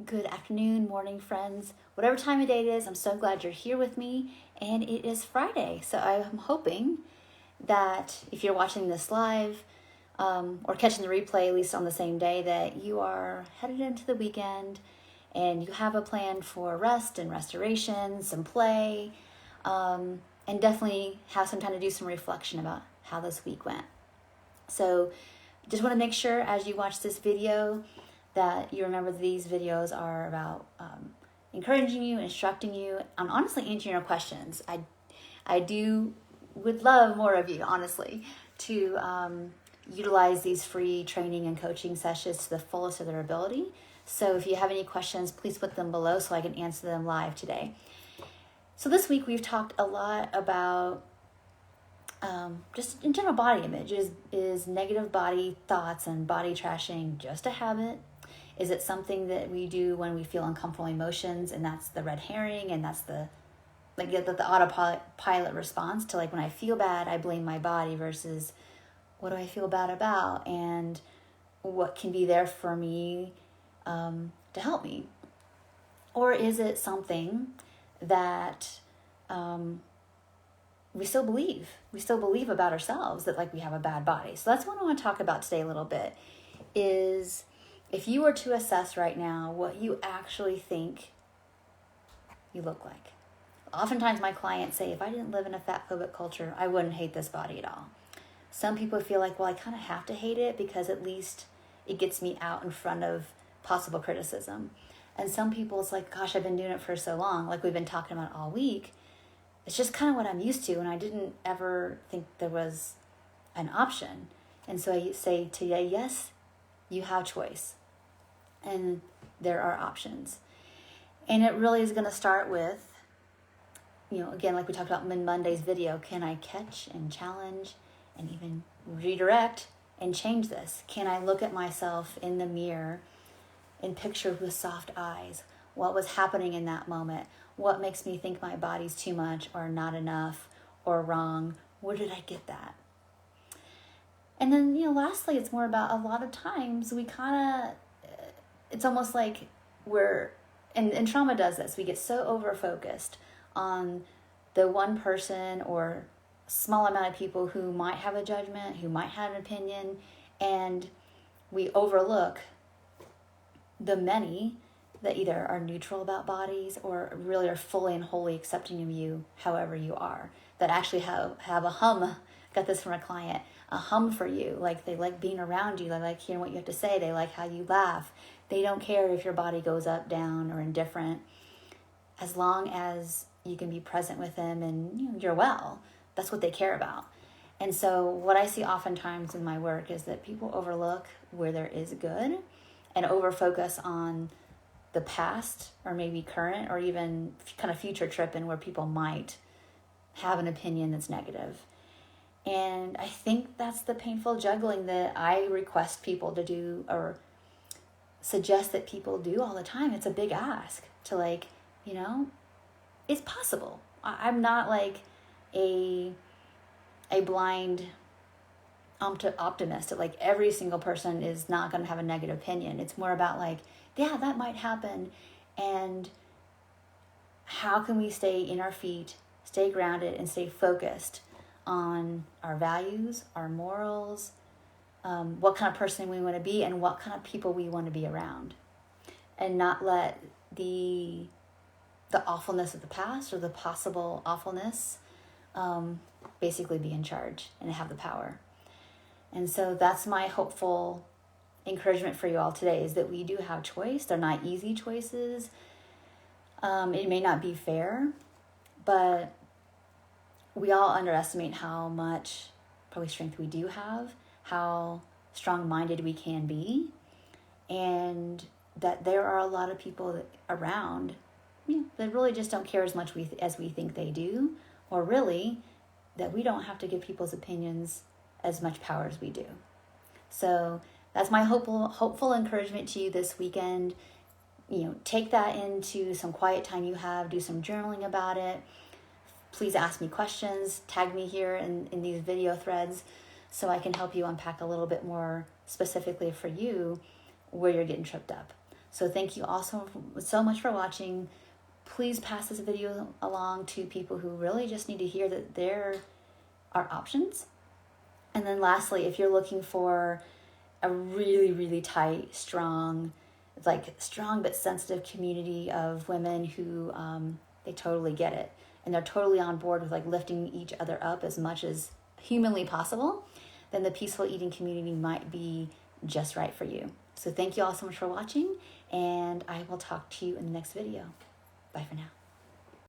Good afternoon, morning, friends. Whatever time of day it is, I'm so glad you're here with me. And it is Friday, so I'm hoping that if you're watching this live or catching the replay, at least on the same day, that you are headed into the weekend and you have a plan for rest and restoration, some play, and definitely have some time to do some reflection about how this week went. So just want to make sure as you watch this video that you remember these videos are about encouraging you, instructing you, and honestly answering your questions. I would love more of you, honestly, to utilize these free training and coaching sessions to the fullest of their ability. So if you have any questions, please put them below so I can answer them live today. So this week we've talked a lot about just in general body image. Is negative body thoughts and body trashing just a habit? Is it something that we do when we feel uncomfortable emotions, and that's the red herring, and that's the autopilot response to, like, when I feel bad, I blame my body versus what do I feel bad about and what can be there for me to help me? Or is it something that we still believe? We still believe about ourselves that, like, we have a bad body. So that's what I want to talk about today a little bit, is if you were to assess right now what you actually think you look like. Oftentimes my clients say, if I didn't live in a fat phobic culture, I wouldn't hate this body at all. Some people feel like, well, I kind of have to hate it because at least it gets me out in front of possible criticism. And some people, it's like, gosh, I've been doing it for so long, like we've been talking about all week. It's just kind of what I'm used to, and I didn't ever think there was an option. And so I say today, yes, you have choice, and there are options. And it really is going to start with, again, like we talked about in Monday's video, can I catch and challenge and even redirect and change this? Can I look at myself in the mirror and picture with soft eyes what was happening in that moment? What makes me think my body's too much or not enough or wrong? Where did I get that? And then, lastly, it's more about a lot of times we it's almost like and trauma does this. We get so over-focused on the one person or small amount of people who might have a judgment, who might have an opinion, and we overlook the many that either are neutral about bodies or really are fully and wholly accepting of you however you are, that actually have a hum. Got this from a client, a hum for you. Like, they like being around you. They like hearing what you have to say. They like how you laugh. They don't care if your body goes up, down, or indifferent, as long as you can be present with them and you're well. That's what they care about. And so what I see oftentimes in my work is that people overlook where there is good and over-focus on the past or maybe current or even kind of future tripping where people might have an opinion that's negative. And I think that's the painful juggling that I request people to do or suggest that people do all the time. It's a big ask to, it's possible. I'm not like a blind optimist that, like, every single person is not going to have a negative opinion. It's more about, like, yeah, that might happen. And how can we stay in our feet, stay grounded, and stay focused on our values, our morals, what kind of person we want to be, and what kind of people we want to be around, and not let the awfulness of the past or the possible awfulness basically be in charge and have the power. And so that's my hopeful encouragement for you all today, is that we do have choice. They're not easy choices. It may not be fair, but we all underestimate how much probably strength we do have, how strong-minded we can be, and that there are a lot of people around that really just don't care as much as we think they do, or really that we don't have to give people's opinions as much power as we do. So that's my hopeful encouragement to you this weekend. Take that into some quiet time you have, do some journaling about it. Please ask me questions, tag me here in these video threads so I can help you unpack a little bit more specifically for you where you're getting tripped up. So thank you all so much for watching. Please pass this video along to people who really just need to hear that there are options. And then lastly, if you're looking for a really, really tight, strong but sensitive community of women who they totally get it and they're totally on board with like lifting each other up as much as humanly possible, then the peaceful eating community might be just right for you. So thank you all so much for watching, and I will talk to you in the next video. Bye for now.